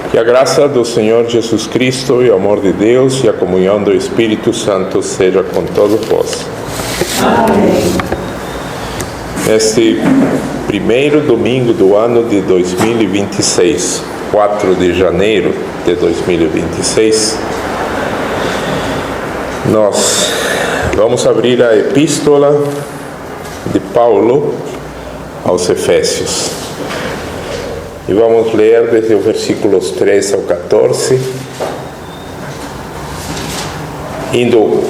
Que a graça do Senhor Jesus Cristo e o amor de Deus e a comunhão do Espírito Santo seja com todos vós. Amém. Este primeiro domingo do ano de 2026, 4 de janeiro de 2026, nós vamos abrir a epístola de Paulo aos Efésios. E vamos ler desde os versículos 3 ao 14, indo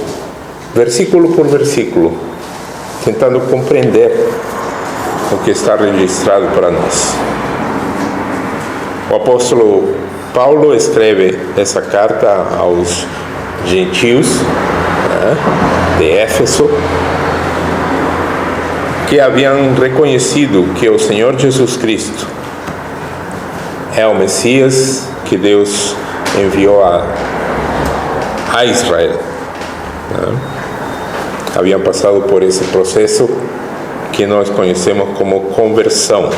versículo por versículo, tentando compreender o que está registrado para nós. O apóstolo Paulo escreve essa carta aos gentios de Éfeso, que haviam reconhecido que o Senhor Jesus Cristo é o Messias que Deus enviou a Israel. Haviam passado por esse processo que nós conhecemos como conversão.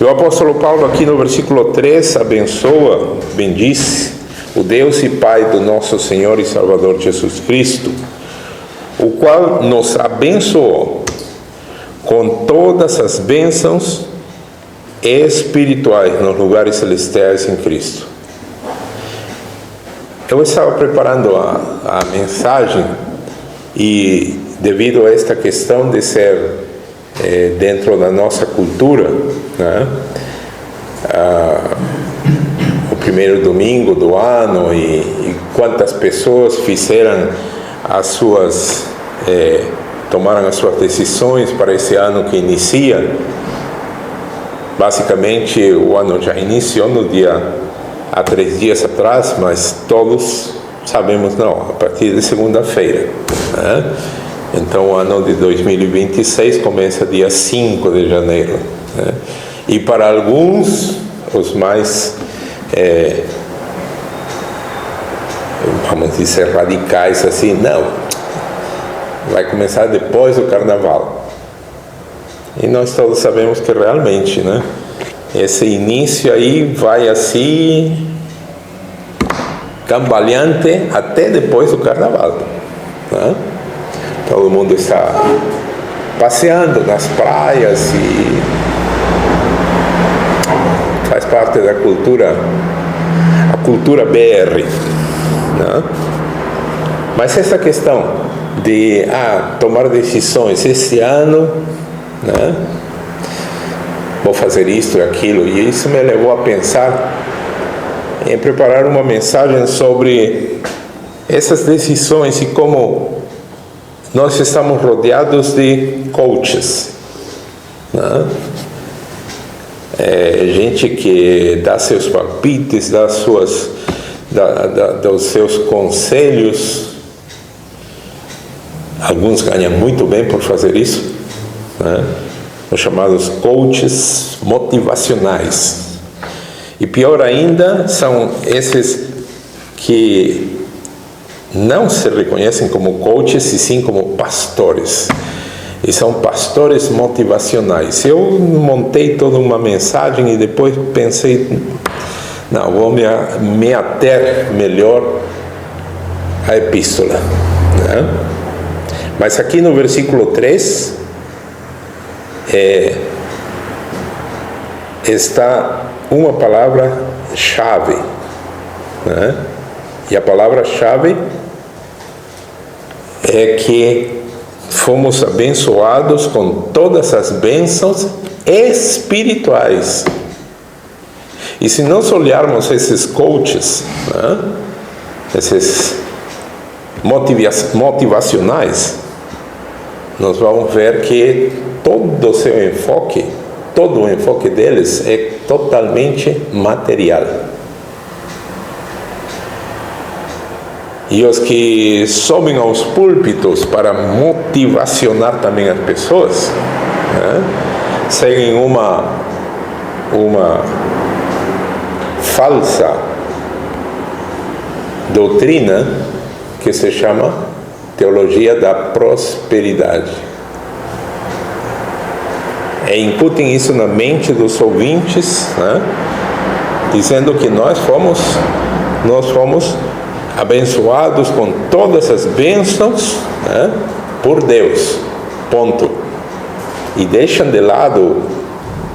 E o apóstolo Paulo aqui no versículo 3 abençoa, bendiz o Deus e Pai do nosso Senhor e Salvador Jesus Cristo, o qual nos abençoou com todas as bênçãos espirituais nos lugares celestiais em Cristo. Eu estava preparando a mensagem e, devido a esta questão de ser dentro da nossa cultura, o primeiro domingo do ano e quantas pessoas fizeram as suas tomaram as suas decisões para esse ano que inicia. Basicamente, o ano já iniciou há 3 dias atrás, mas todos sabemos, não, a partir de segunda-feira. Então, o ano de 2026 começa dia 5 de janeiro. E para alguns, os mais, vamos dizer, radicais, assim, não, vai começar depois do Carnaval. E nós todos sabemos que realmente, esse início aí vai assim, cambaleante até depois do Carnaval. Todo mundo está passeando nas praias e faz parte da cultura, a cultura BR. Mas essa questão de tomar decisões esse ano, vou fazer isto e aquilo, e isso me levou a pensar em preparar uma mensagem sobre essas decisões e como nós estamos rodeados de coaches, gente que dá seus palpites, dá dos seus conselhos. Alguns ganham muito bem por fazer isso, os chamados coaches motivacionais. E pior ainda, são esses que não se reconhecem como coaches, e sim como pastores. E são pastores motivacionais. Eu montei toda uma mensagem e depois pensei, não, vou me ater melhor à epístola. Mas aqui no versículo 3, está uma palavra-chave, e a palavra-chave é que fomos abençoados com todas as bênçãos espirituais. E se nós olharmos esses coaches, esses motivacionais, nós vamos ver que todo o enfoque deles é totalmente material. E os que sobem aos púlpitos para motivacionar também as pessoas, seguem uma falsa doutrina que se chama teologia da prosperidade. e incutem isso na mente dos ouvintes, né? Dizendo que nós fomos abençoados com todas as bênçãos, né? Por Deus, ponto. E deixam de lado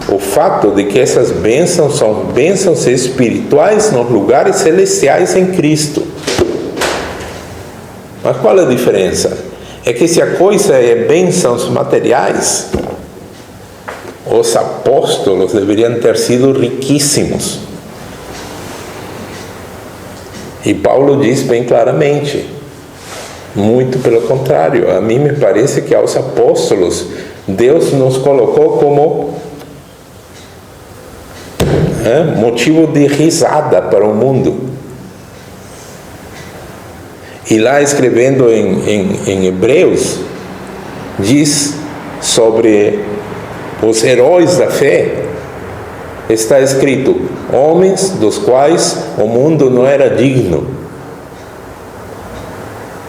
o fato de que essas bênçãos são bênçãos espirituais nos lugares celestiais em Cristo. Mas qual é a diferença? É que se a coisa é bênçãos materiais, os apóstolos deveriam ter sido riquíssimos. E Paulo diz bem claramente, muito pelo contrário, a mim me parece que aos apóstolos Deus nos colocou como motivo de risada para o mundo. E lá escrevendo em Hebreus, diz sobre os heróis da fé, está escrito, homens dos quais o mundo não era digno.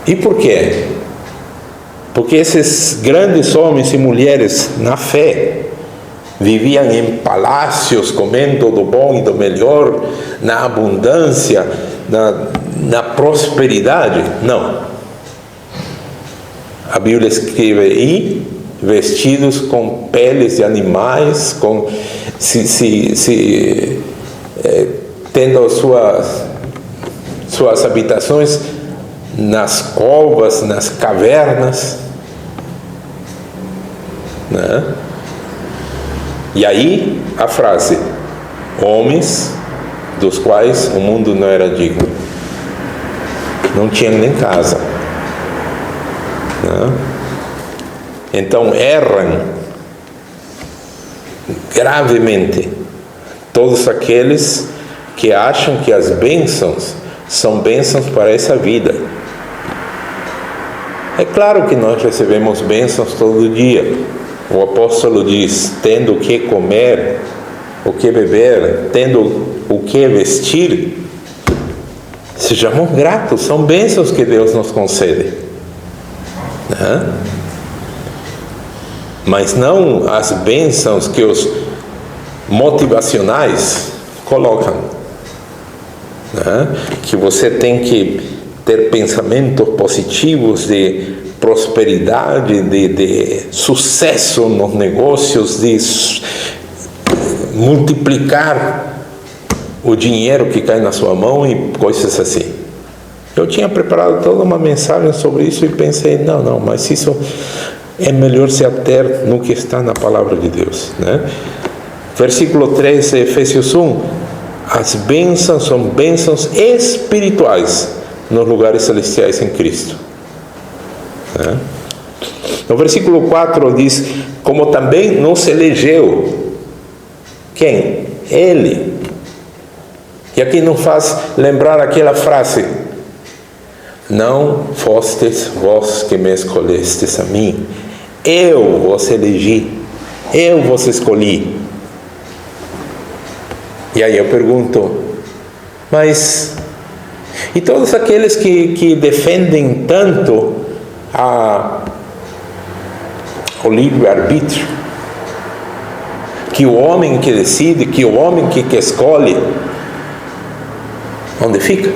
E por quê? Porque esses grandes homens e mulheres na fé viviam em palácios, comendo do bom e do melhor, na abundância, na prosperidade? Não. A Bíblia escreve aí, vestidos com peles de animais, tendo suas habitações nas covas, nas cavernas, né? E aí a frase, homens dos quais o mundo não era digno. Não tinham nem casa, né? Então erram gravemente todos aqueles que acham que as bênçãos são bênçãos para essa vida. É claro que nós recebemos bênçãos todo dia. O apóstolo diz, tendo o que comer, o que beber, tendo o que vestir, sejamos gratos, são bênçãos que Deus nos concede, né? Mas não as bênçãos que os motivacionais colocam, né? Que você tem que ter pensamentos positivos de prosperidade, de sucesso nos negócios, de multiplicar o dinheiro que cai na sua mão e coisas assim. Eu tinha preparado toda uma mensagem sobre isso e pensei, não, mas isso é melhor se ater no que está na palavra de Deus, né? Versículo 3 de Efésios 1, as bênçãos são bênçãos espirituais nos lugares celestiais em Cristo, né? No versículo 4 diz, como também nos elegeu. Quem? Ele. E aqui nos faz lembrar aquela frase, não fostes vós que me escolhestes a mim, eu vos elegi, eu vos escolhi. E aí eu pergunto, mas e todos aqueles que defendem tanto o livre-arbítrio, que o homem que decide, que o homem que escolhe, onde fica?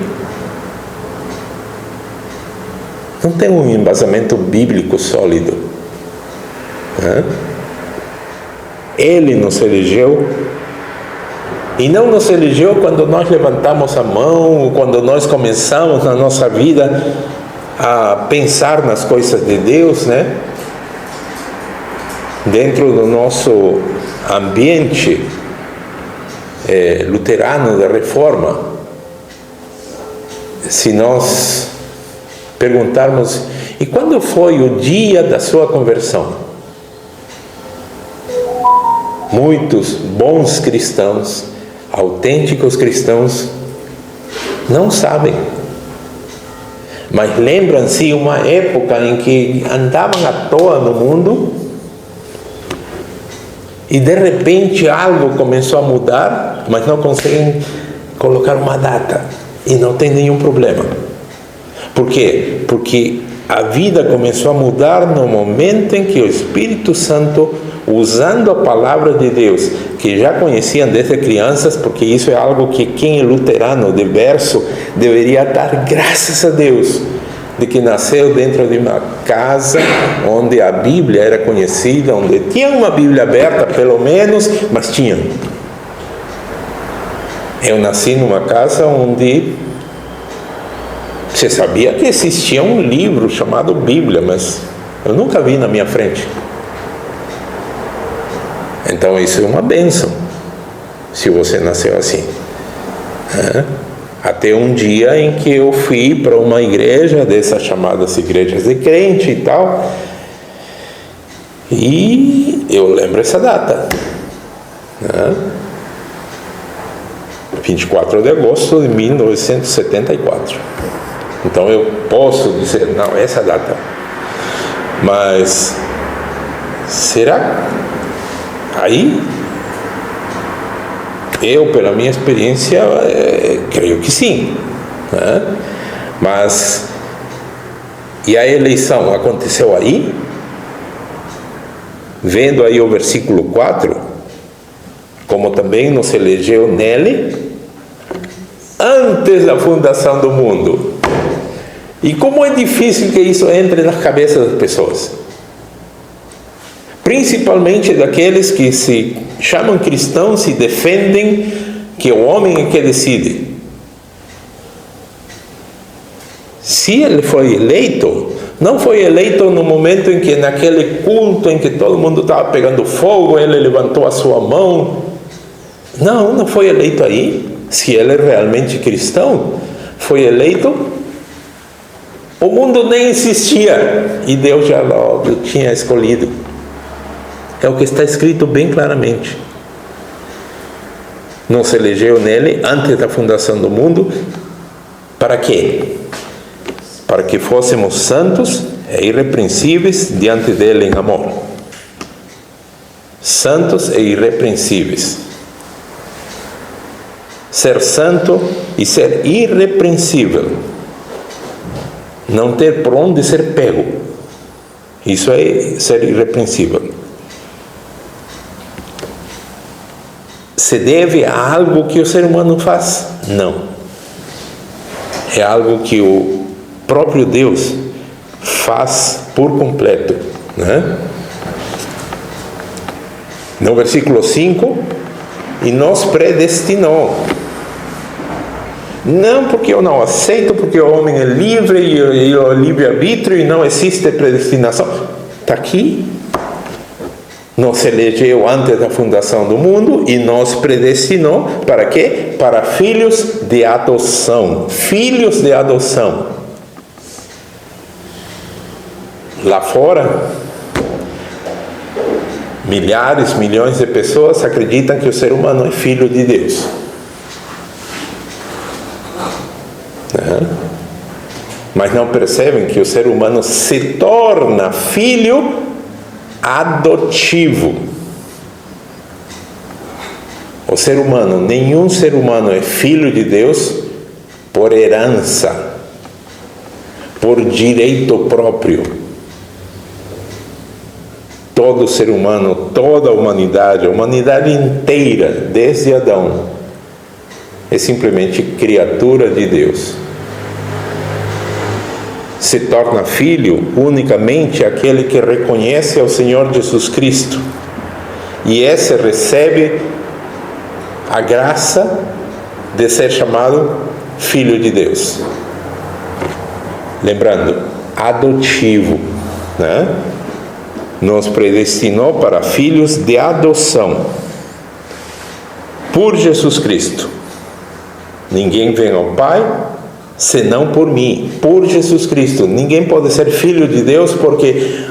Não tem um embasamento bíblico sólido, né? Ele nos elegeu, e não nos elegeu quando nós levantamos a mão, quando nós começamos na nossa vida a pensar nas coisas de Deus, né? Dentro do nosso ambiente luterano da Reforma. Se nós perguntarmos, e quando foi o dia da sua conversão? Muitos bons cristãos, autênticos cristãos, não sabem. Mas lembram-se uma época em que andavam à toa no mundo e de repente algo começou a mudar, mas não conseguem colocar uma data e não tem nenhum problema. Por quê? Porque a vida começou a mudar no momento em que o Espírito Santo, usando a palavra de Deus, que já conheciam desde crianças, porque isso é algo que quem é luterano de berço deveria dar graças a Deus, de que nasceu dentro de uma casa onde a Bíblia era conhecida, onde tinha uma Bíblia aberta pelo menos, mas tinha. Eu nasci numa casa onde você sabia que existia um livro chamado Bíblia, mas eu nunca vi na minha frente. Então isso é uma bênção, se você nasceu assim. Até um dia em que eu fui para uma igreja, dessas chamadas igrejas de crente e tal, e eu lembro essa data, 24 de agosto de 1974. Então eu posso dizer, não, essa data. Mas será? Aí, eu, pela minha experiência, creio que sim. Mas, e a eleição aconteceu aí? Vendo aí o versículo 4, como também nos elegeu nele, antes da fundação do mundo. E como é difícil que isso entre nas cabeças das pessoas. Principalmente daqueles que se chamam cristãos e defendem que o homem é que decide. Se ele foi eleito, não foi eleito no momento em que naquele culto em que todo mundo estava pegando fogo, ele levantou a sua mão. Não foi eleito aí. Se ele é realmente cristão, foi eleito, o mundo nem existia e Deus já logo tinha escolhido. É o que está escrito bem claramente. Nos elegeu nele antes da fundação do mundo. Para quê? Para que fôssemos santos e irrepreensíveis diante dele em amor. Santos e irrepreensíveis. Ser santo e ser irrepreensível. Não ter por onde ser pego. Isso é ser irrepreensível. Se deve a algo que o ser humano faz? Não. É algo que o próprio Deus faz por completo. No versículo 5, e nos predestinou. Não porque eu não aceito, porque o homem é livre e o livre-arbítrio e não existe predestinação. Está aqui. Nos elegeu antes da fundação do mundo e nos predestinou para quê? Para filhos de adoção. Filhos de adoção. Lá fora, milhares, milhões de pessoas acreditam que o ser humano é filho de Deus. Mas não percebem que o ser humano se torna filho adotivo. O ser humano, nenhum ser humano é filho de Deus por herança, por direito próprio. Todo ser humano, toda a humanidade inteira, desde Adão, é simplesmente criatura de Deus. Se torna filho unicamente aquele que reconhece ao Senhor Jesus Cristo. E esse recebe a graça de ser chamado filho de Deus. Lembrando, adotivo, nos predestinou para filhos de adoção por Jesus Cristo. Ninguém vem ao Pai senão por mim, por Jesus Cristo. Ninguém pode ser filho de Deus porque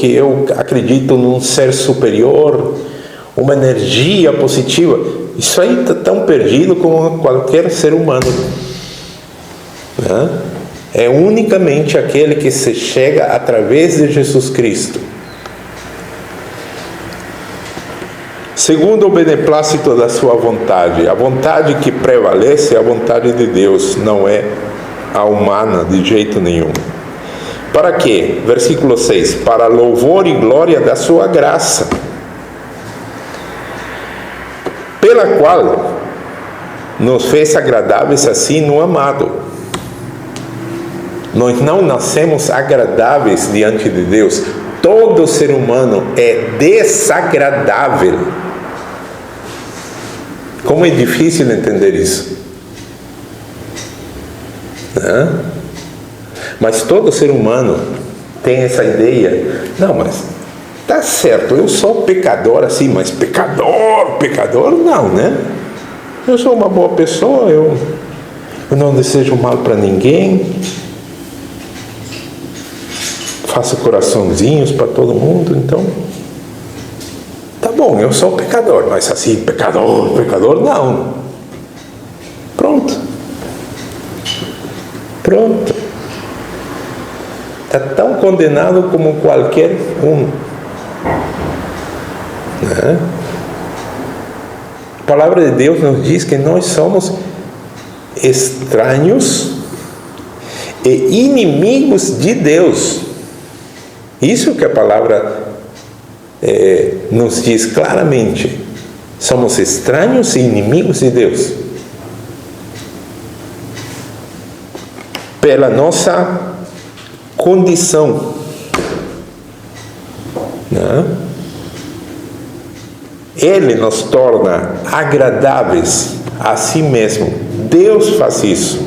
eu acredito num ser superior, uma energia positiva. Isso aí está tão perdido como qualquer ser humano. É unicamente aquele que se chega através de Jesus Cristo. Segundo o beneplácito da sua vontade. A vontade que prevalece é a vontade de Deus, não é a humana de jeito nenhum. Para quê? Versículo 6. Para louvor e glória da sua graça, pela qual nos fez agradáveis assim no amado. Nós não nascemos agradáveis diante de Deus. Todo ser humano é desagradável. Como é difícil entender isso. Mas todo ser humano tem essa ideia. Não, mas tá certo, eu sou pecador assim, mas pecador não, né? Eu sou uma boa pessoa, eu não desejo mal para ninguém, faço coraçãozinhos para todo mundo, então tá bom, eu sou pecador, mas assim, pecador não. Pronto. Está tão condenado como qualquer um. Né? A palavra de Deus nos diz que nós somos estranhos e inimigos de Deus. Isso que a palavra nos diz claramente. Somos estranhos e inimigos de Deus. Pela nossa condição. Né? Ele nos torna agradáveis a si mesmo. Deus faz isso.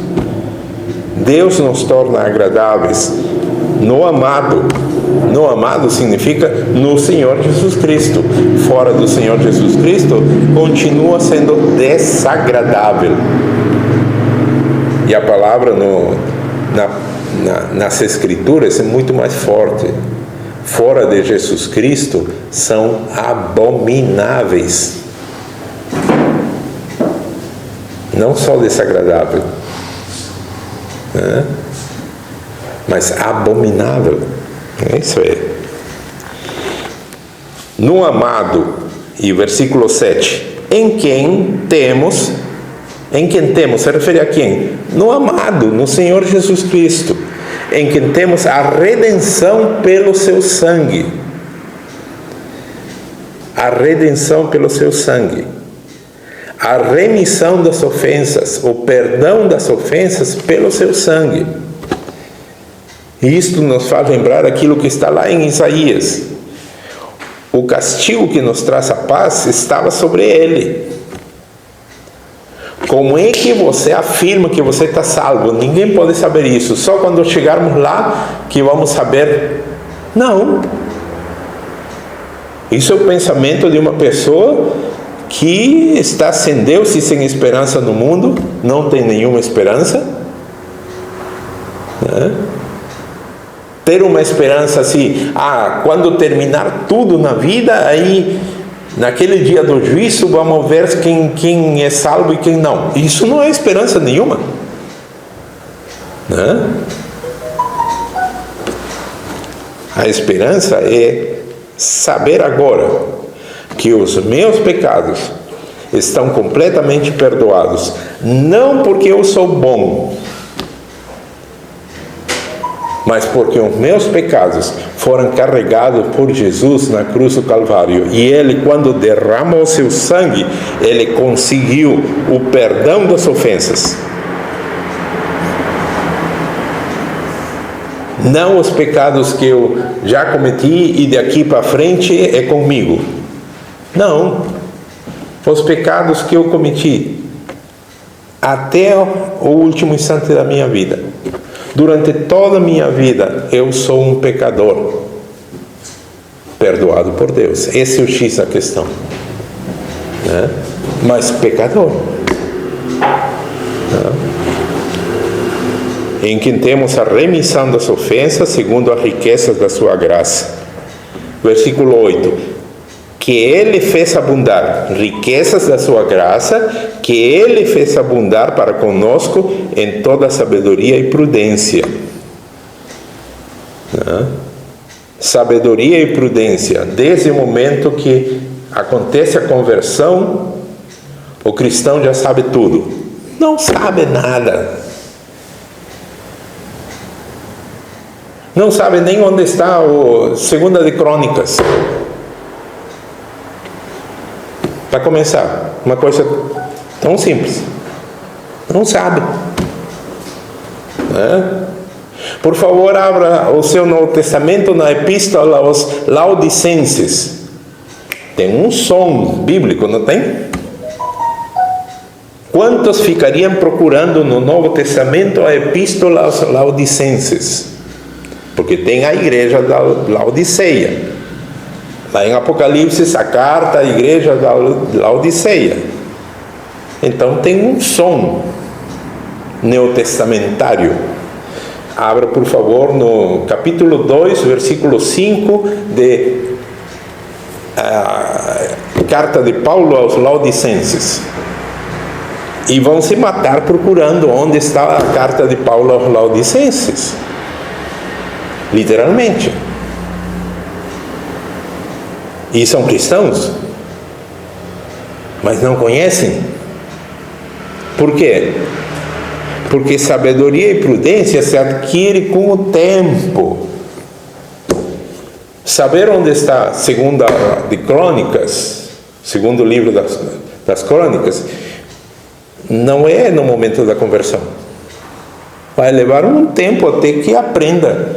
Deus nos torna agradáveis no amado. No amado significa no Senhor Jesus Cristo. Fora do Senhor Jesus Cristo, continua sendo desagradável. E a palavra nas Escrituras é muito mais forte. Fora de Jesus Cristo são abomináveis. Não só desagradável, né? Mas abominável. Isso é. No amado, e versículo 7, em quem temos, se refere a quem? No amado, no Senhor Jesus Cristo, em quem temos a redenção pelo seu sangue. A redenção pelo seu sangue. A remissão das ofensas, o perdão das ofensas pelo seu sangue. E isto nos faz lembrar aquilo que está lá em Isaías. O castigo que nos traz a paz estava sobre ele. Como é que você afirma que você está salvo? Ninguém pode saber isso. Só quando chegarmos lá que vamos saber. Não. Isso é o pensamento de uma pessoa que está sem Deus e sem esperança no mundo. Não tem nenhuma esperança. Né? Ter uma esperança assim, quando terminar tudo na vida, aí naquele dia do juízo vamos ver quem é salvo e quem não. Isso não é esperança nenhuma. Né? A esperança é saber agora que os meus pecados estão completamente perdoados. Não porque eu sou bom, mas porque os meus pecados foram carregados por Jesus na cruz do Calvário. E Ele, quando derramou o seu sangue, Ele conseguiu o perdão das ofensas. Não os pecados que eu já cometi e daqui para frente é comigo. Não. Os pecados que eu cometi até o último instante da minha vida. Durante toda a minha vida, eu sou um pecador, perdoado por Deus. Esse é o X da questão. Né? Mas pecador. Em quem temos a remissão das ofensas, segundo as riquezas da sua graça. Versículo 8. Que Ele fez abundar, riquezas da sua graça, que Ele fez abundar para conosco em toda sabedoria e prudência. Sabedoria e prudência. Desde o momento que acontece a conversão, o cristão já sabe tudo. Não sabe nada. Não sabe nem onde está o Segunda de Crônicas. Para começar, uma coisa tão simples. Não sabe. Por favor, abra o seu Novo Testamento na Epístola aos Laodicenses. Tem um som bíblico, não tem? Quantos ficariam procurando no Novo Testamento a Epístola aos Laodicenses? Porque tem a igreja da Laodiceia. Lá em Apocalipse, a carta à igreja da Laodiceia. Então tem um som neotestamentário. Abra, por favor, no capítulo 2, versículo 5 de carta de Paulo aos Laodicenses. E vão se matar procurando onde está a carta de Paulo aos Laodicenses. Literalmente. E são cristãos, mas não conhecem. Por quê? Porque sabedoria e prudência se adquire com o tempo. Saber onde está Segunda de Crônicas, segundo livro das Crônicas, não é no momento da conversão. Vai levar um tempo até que aprenda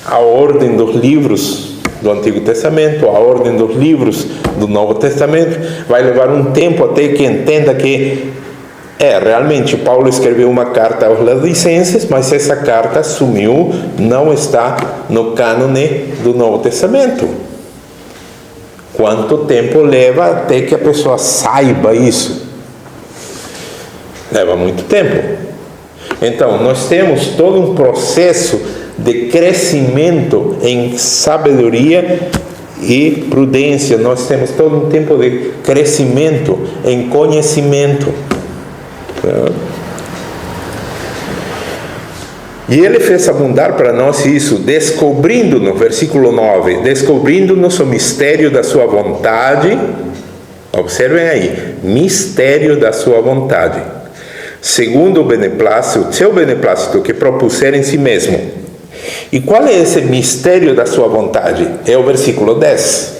a ordem dos livros do Antigo Testamento, a ordem dos livros do Novo Testamento. Vai levar um tempo até que entenda que realmente Paulo escreveu uma carta aos Laodicenses, mas essa carta sumiu, não está no cânone do Novo Testamento. Quanto tempo leva até que a pessoa saiba isso? Leva muito tempo. Então, nós temos todo um processo de crescimento em sabedoria e prudência. Nós temos todo um tempo de crescimento em conhecimento. E ele fez abundar para nós isso, descobrindo-nos, versículo 9, descobrindo-nos o mistério da sua vontade. Observem aí, mistério da sua vontade, segundo o beneplácito, seu beneplácito que propuser em si mesmo. E qual é esse mistério da sua vontade? É o versículo 10.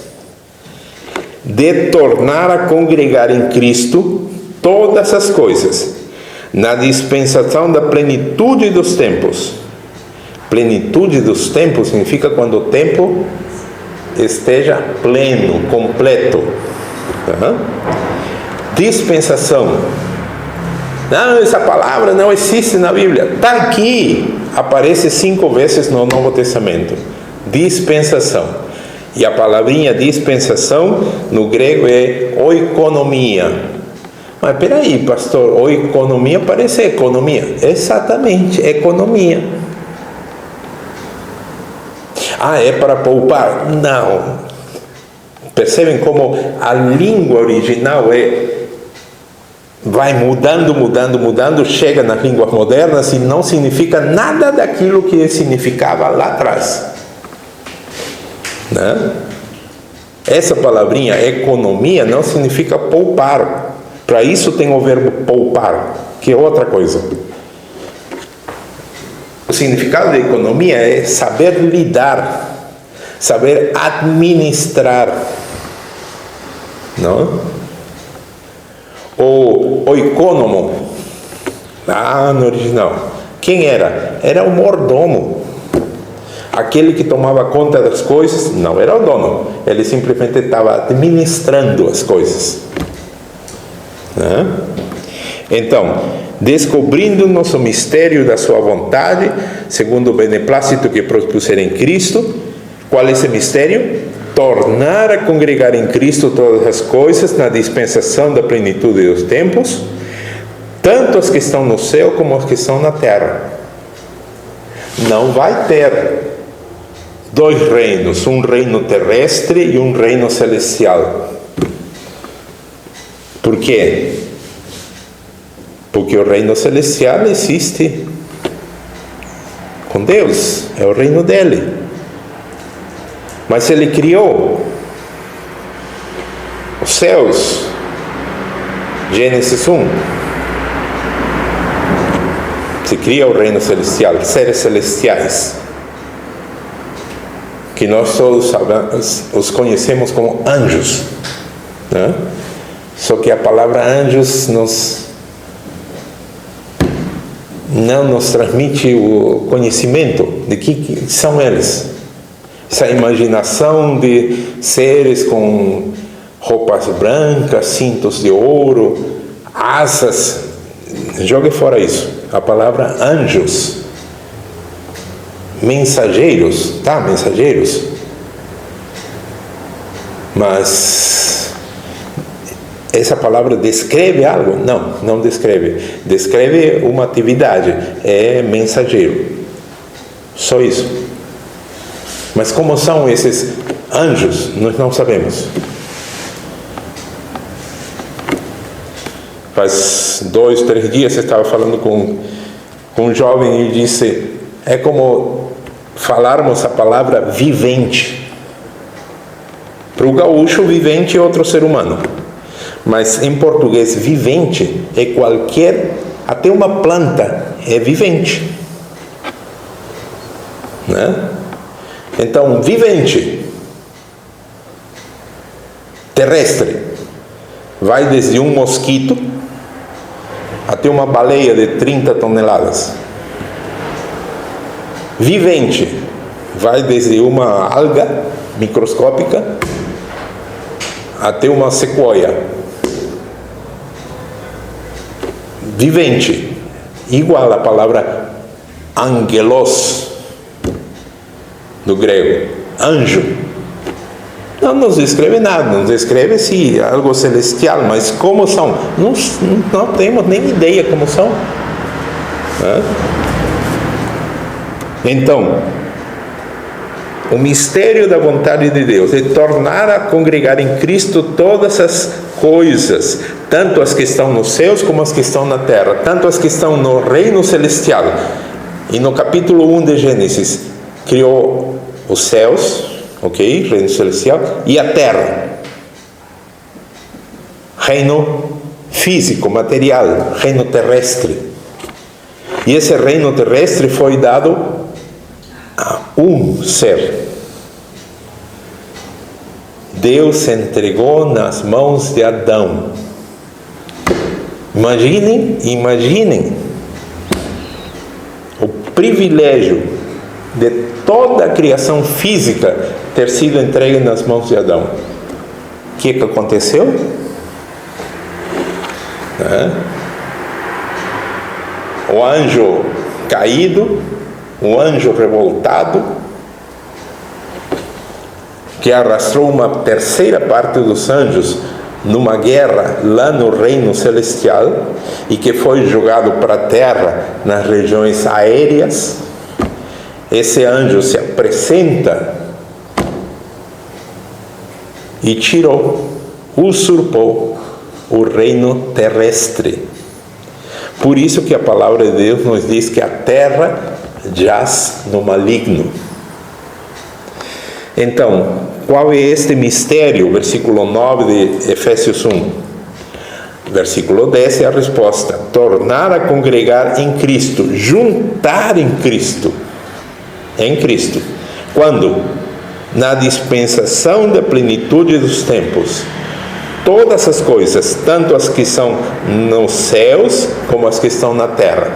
De tornar a congregar em Cristo todas as coisas, na dispensação da plenitude dos tempos. Plenitude dos tempos significa quando o tempo esteja pleno, completo. Dispensação. Não, essa palavra não existe na Bíblia. Está aqui. Aparece 5 vezes no Novo Testamento. Dispensação. E a palavrinha dispensação no grego é oikonomia. Mas peraí, pastor, oikonomia parece economia. Exatamente, economia. É para poupar? Não. Percebem como a língua original vai mudando, chega nas línguas modernas e não significa nada daquilo que significava lá atrás. Né? Essa palavrinha economia não significa poupar. Para isso tem o verbo poupar, que é outra coisa. O significado de economia é saber lidar, saber administrar. Não? O oikônomo, no original, quem era? Era o mordomo. Aquele que tomava conta das coisas, não era o dono. Ele simplesmente estava administrando as coisas. Então, descobrindo-nos o mistério da sua vontade, segundo o beneplácito que propuser em Cristo. Qual é esse mistério? Tornar a congregar em Cristo todas as coisas na dispensação da plenitude dos tempos, tanto as que estão no céu como as que estão na terra. Não vai ter 2 reinos, um reino terrestre e um reino celestial. Por quê? Porque o reino celestial existe com Deus, é o reino dele. Mas ele criou os céus. Gênesis 1. Se cria o reino celestial, seres celestiais. que nós todos sabemos, os conhecemos como anjos, né? Só que a palavra anjos não nos transmite o conhecimento de que são eles. Essa imaginação de seres com roupas brancas, cintos de ouro, asas, jogue fora isso. A palavra anjos, mensageiros, tá? Mensageiros. Mas essa palavra descreve algo? Não, não descreve. Descreve uma atividade, é mensageiro. Só isso. Mas como são esses anjos, nós não sabemos. Faz 2, 3 dias eu estava falando com um jovem e disse, é como falarmos a palavra vivente. Para o gaúcho, vivente é outro ser humano. Mas em português, vivente é qualquer, até uma planta é vivente, né? Então, vivente, terrestre, vai desde um mosquito até uma baleia de 30 toneladas. Vivente, vai desde uma alga microscópica até uma sequoia. Vivente, igual a palavra angelos, do grego, anjo. Não nos descreve nada, nos descreve se algo celestial, mas como são? Não temos nem ideia como são. Então, o mistério da vontade de Deus é tornar a congregar em Cristo todas as coisas, tanto as que estão nos céus como as que estão na terra, tanto as que estão no reino celestial. E no capítulo 1 de Gênesis, criou os céus, ok? Reino celestial, e a terra. Reino físico, material, reino terrestre. E esse reino terrestre foi dado a um ser. Deus entregou nas mãos de Adão. Imaginem o privilégio de toda a criação física ter sido entregue nas mãos de Adão. O que aconteceu? O anjo caído, o anjo revoltado, que arrastou uma terceira parte dos anjos numa guerra lá no reino celestial e que foi jogado para a terra nas regiões aéreas. Esse anjo se apresenta e usurpou o reino terrestre. Por isso que a palavra de Deus nos diz que a terra jaz no maligno. Então, qual é este mistério? Versículo 9 de Efésios 1. Versículo 10 é a resposta. Tornar a congregar em Cristo, juntar em Cristo. Em Cristo. Quando? Na dispensação da plenitude dos tempos. Todas as coisas, tanto as que são nos céus, como as que estão na terra.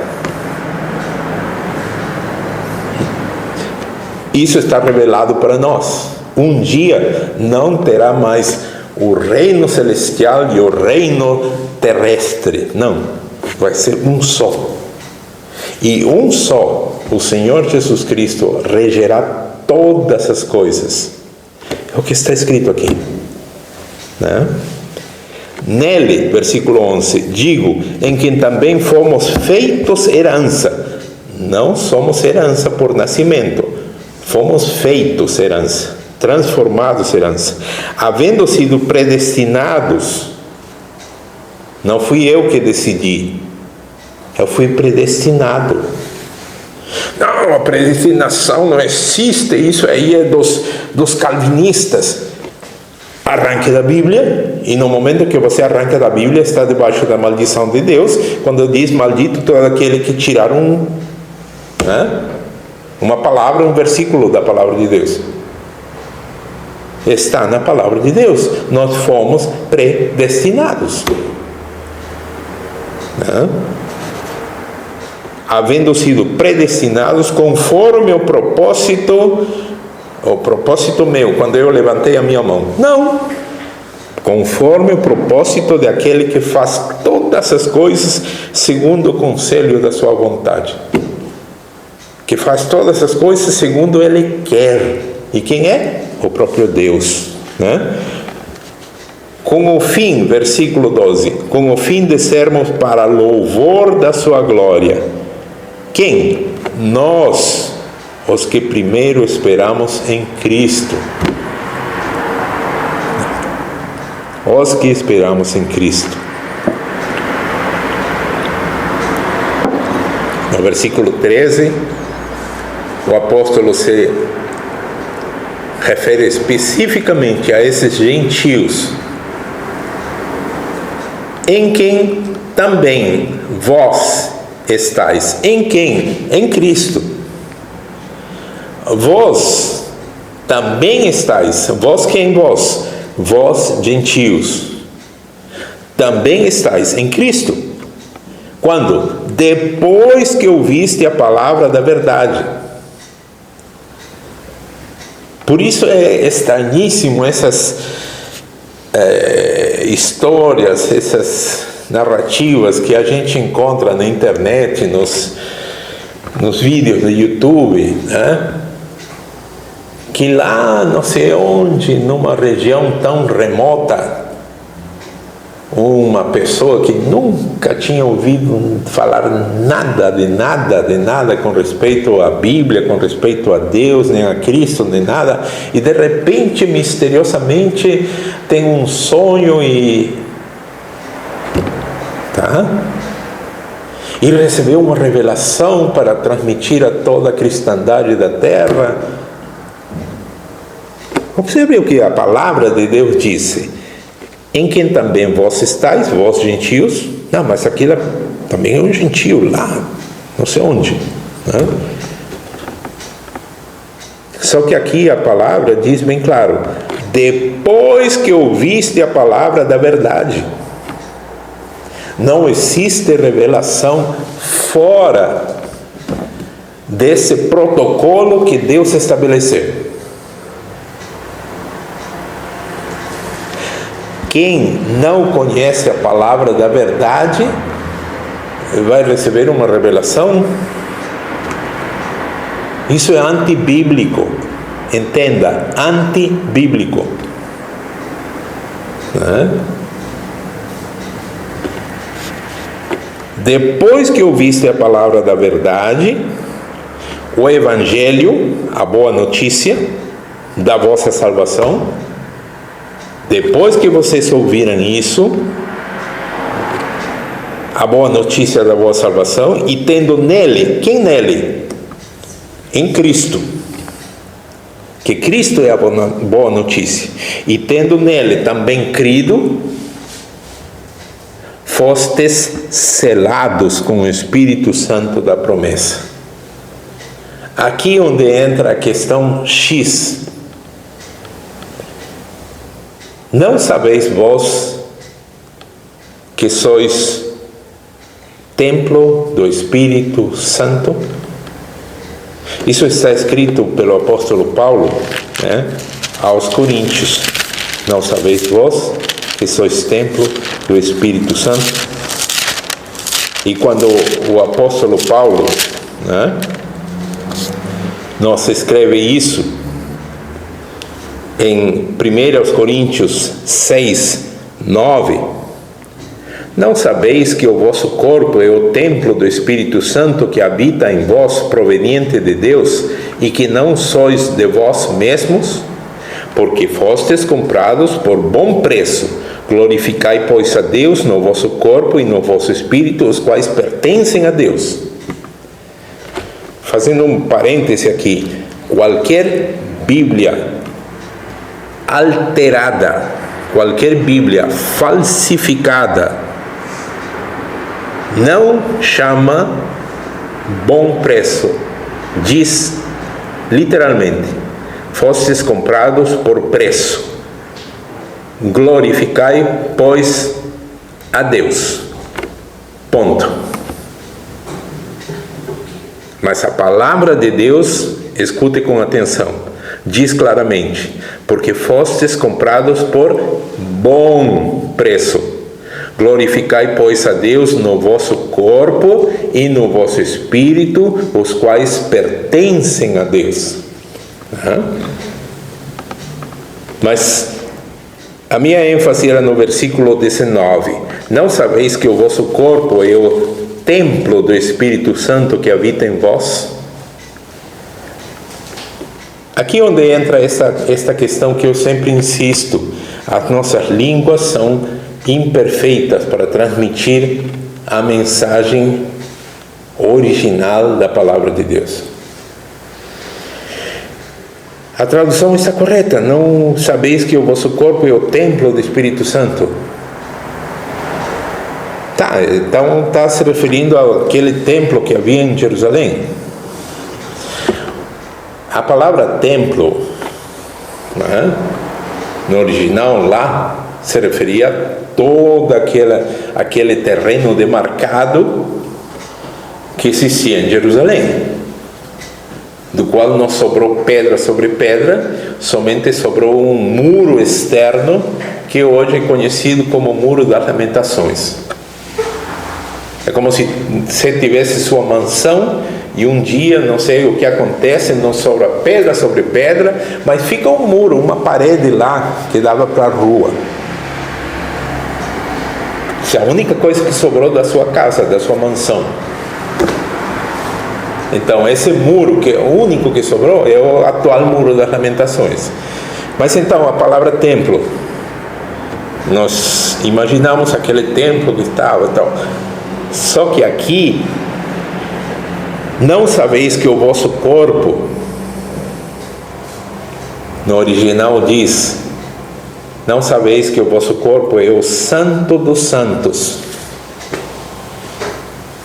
Isso está revelado para nós. Um dia não terá mais o reino celestial e o reino terrestre. Não. Vai ser um só. E um só, o Senhor Jesus Cristo, regerá todas as coisas. É o que está escrito aqui. Né? Nele, versículo 11, digo, em quem também fomos feitos herança. Não somos herança por nascimento. Fomos feitos herança, transformados herança, havendo sido predestinados. Não fui eu que decidi, eu fui predestinado. Não, a predestinação não existe, isso aí é dos calvinistas. Arranque da Bíblia, e no momento que você arranca da Bíblia, está debaixo da maldição de Deus, quando diz maldito todo aquele que tiraram uma palavra, um versículo da palavra de Deus. está na palavra de Deus. Nós fomos predestinados. Não? Havendo sido predestinados conforme o propósito meu, quando eu levantei a minha mão. Não. Conforme o propósito daquele que faz todas as coisas segundo o conselho da sua vontade. Que faz todas as coisas segundo Ele quer. E quem é? O próprio Deus. Né? Com o fim, versículo 12, com o fim de sermos para louvor da sua glória. Quem? Nós, os que primeiro esperamos em Cristo. Os que esperamos em Cristo. No versículo 13, o apóstolo se refere especificamente a esses gentios, em quem também vós estáis. Em quem? Em Cristo. Vós também estáis. Vós quem? Vós? Vós gentios. Também estáis em Cristo. Quando? Depois que ouviste a palavra da verdade. Por isso é estranhíssimo essas histórias, essas narrativas que a gente encontra na internet, nos vídeos do YouTube, né? Que lá, não sei onde, numa região tão remota, uma pessoa que nunca tinha ouvido falar de nada com respeito à Bíblia, com respeito a Deus, nem a Cristo, nem nada, e de repente, misteriosamente, tem um sonho e recebeu uma revelação para transmitir a toda a cristandade da terra. Observe o que a palavra de Deus disse: em quem também vós estáis, vós gentios. Não, mas aquilo também é um gentio lá, não sei onde, né? Só que aqui a palavra diz bem claro: depois que ouviste a palavra da verdade. Não existe revelação fora desse protocolo que Deus estabeleceu. Quem não conhece a palavra da verdade vai receber uma revelação. Isso é antibíblico. Entenda, antibíblico. Depois que ouviste a palavra da verdade, o Evangelho, a boa notícia da vossa salvação, depois que vocês ouviram isso, a boa notícia da vossa salvação, e tendo nele, quem nele? Em Cristo. Que Cristo é a boa notícia. E tendo nele também crido, fostes selados com o Espírito Santo da promessa. Aqui onde entra a questão X. Não sabeis vós que sois templo do Espírito Santo? Isso está escrito pelo apóstolo Paulo, né, aos Coríntios. Não sabeis vós que sois templo do Espírito Santo? E quando o apóstolo Paulo, né, nos escreve isso em 1 Coríntios 6, 9, não sabeis que o vosso corpo é o templo do Espírito Santo que habita em vós, proveniente de Deus, e que não sois de vós mesmos? Porque fostes comprados por bom preço. Glorificai, pois, a Deus no vosso corpo e no vosso espírito, os quais pertencem a Deus. Fazendo um parêntese aqui, qualquer Bíblia alterada, qualquer Bíblia falsificada, não chama bom preço. Diz literalmente: fostes comprados por preço. Glorificai, pois, a Deus. Ponto. Mas a palavra de Deus, escute com atenção, diz claramente: porque fostes comprados por bom preço. Glorificai, pois, a Deus no vosso corpo e no vosso espírito, os quais pertencem a Deus. Mas a minha ênfase era no versículo 19. Não sabeis que o vosso corpo é o templo do Espírito Santo que habita em vós? Aqui onde entra esta questão que eu sempre insisto. As nossas línguas são imperfeitas para transmitir a mensagem original da palavra de Deus. A tradução está correta. Não sabeis que o vosso corpo é o templo do Espírito Santo? Então está se referindo àquele templo que havia em Jerusalém. A palavra templo, no original lá, se referia a todo aquele terreno demarcado que existia em Jerusalém, do qual não sobrou pedra sobre pedra, somente sobrou um muro externo que hoje é conhecido como Muro das Lamentações. É como se você tivesse sua mansão e um dia, não sei o que acontece, não sobra pedra sobre pedra, mas fica um muro, uma parede lá que dava para a rua. Isso é a única coisa que sobrou da sua casa, da sua mansão. Então esse muro, que é o único que sobrou, é o atual Muro das Lamentações. Mas então a palavra templo, nós imaginamos aquele templo que estava tal. Só que aqui, não sabeis que o vosso corpo, no original diz, não sabeis que o vosso corpo é o santo dos santos.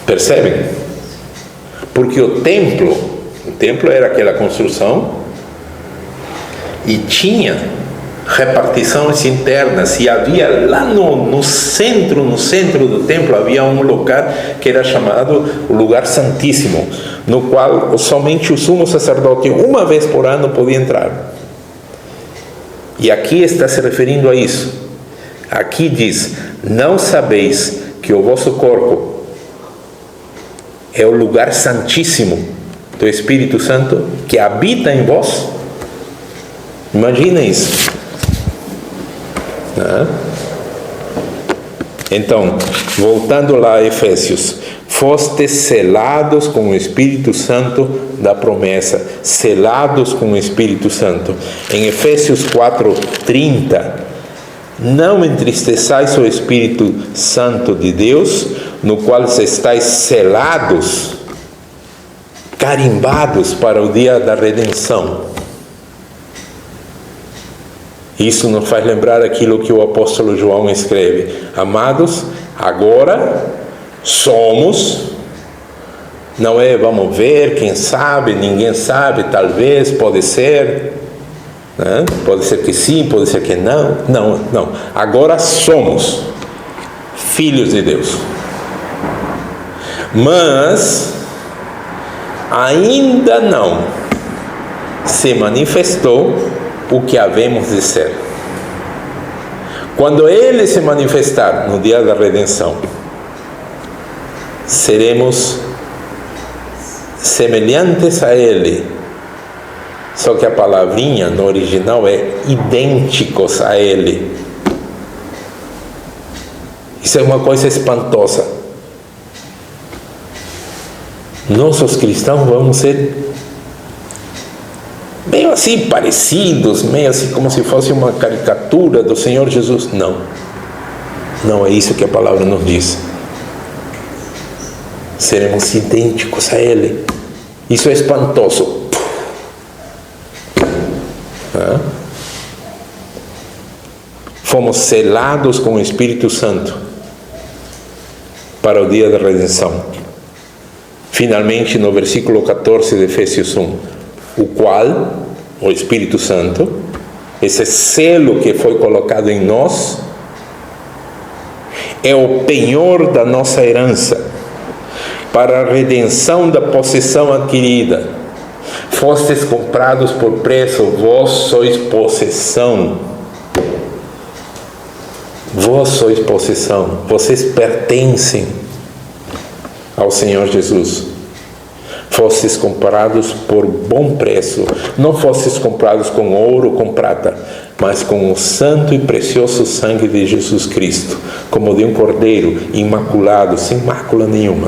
Percebem? Porque o templo era aquela construção e tinha repartições internas, e havia lá no centro do templo havia um lugar que era chamado o lugar santíssimo, no qual somente o sumo sacerdote uma vez por ano podia entrar. E aqui está se referindo a isso. Aqui diz: não sabeis que o vosso corpo é o lugar santíssimo do Espírito Santo que habita em vós? Imaginem isso. Então, voltando lá a Efésios, fostes selados com o Espírito Santo da promessa, selados com o Espírito Santo. Em Efésios 4:30, não entristeçais o Espírito Santo de Deus, no qual estáis selados, carimbados para o dia da redenção. Isso nos faz lembrar aquilo que o apóstolo João escreve: amados, agora somos, não é vamos ver, quem sabe, ninguém sabe, talvez, pode ser, né? Pode ser que sim, pode ser que não. Não, agora somos filhos de Deus, mas ainda não se manifestou o que havemos de ser. Quando Ele se manifestar no dia da redenção, seremos semelhantes a Ele. Só que a palavrinha no original é idênticos a Ele. Isso é uma coisa espantosa. Nós, os cristãos, vamos ser meio assim parecidos, meio assim como se fosse uma caricatura do Senhor Jesus. Não é isso que a palavra nos diz. Seremos idênticos a Ele. Isso é espantoso. Fomos selados com o Espírito Santo para o dia da redenção. Finalmente, no versículo 14 de Efésios 1, o qual o Espírito Santo, esse selo que foi colocado em nós, é o penhor da nossa herança, para a redenção da possessão adquirida. Fostes comprados por preço, vós sois possessão. Vós sois possessão, vocês pertencem ao Senhor Jesus. Fostes comprados por bom preço, não fostes comprados com ouro, com prata, mas com o santo e precioso sangue de Jesus Cristo, como de um cordeiro imaculado, sem mácula nenhuma.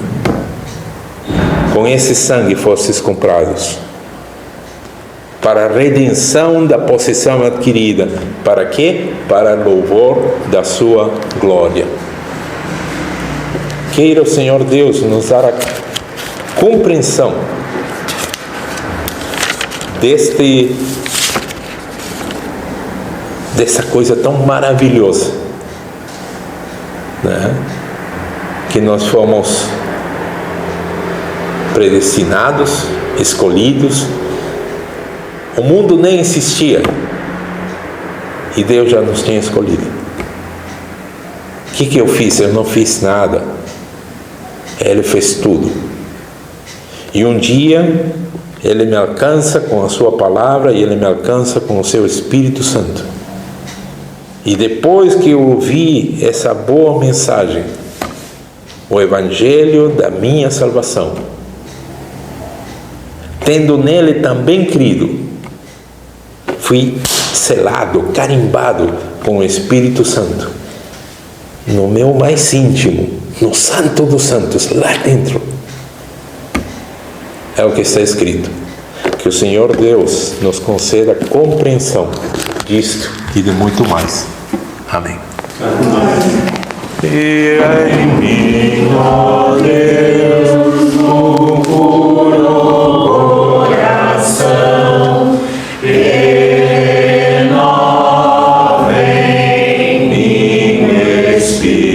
Com esse sangue fostes comprados, para a redenção da possessão adquirida. Para quê? Para louvor da sua glória. Queira o Senhor Deus nos dar a compreensão dessa coisa tão maravilhosa, né? Que nós fomos predestinados, escolhidos. O mundo nem existia e Deus já nos tinha escolhido. O que eu fiz? Eu não fiz nada. Ele fez tudo. E um dia Ele me alcança com a sua palavra e Ele me alcança com o seu Espírito Santo. E depois que eu ouvi essa boa mensagem, o Evangelho da minha salvação, tendo nele também crido, fui selado, carimbado com o Espírito Santo, no meu mais íntimo, no Santo dos Santos, lá dentro. É o que está escrito. Que o Senhor Deus nos conceda compreensão disto e de muito mais. Amém. E em mim, ó Deus, o puro coração, renova em mim espírito.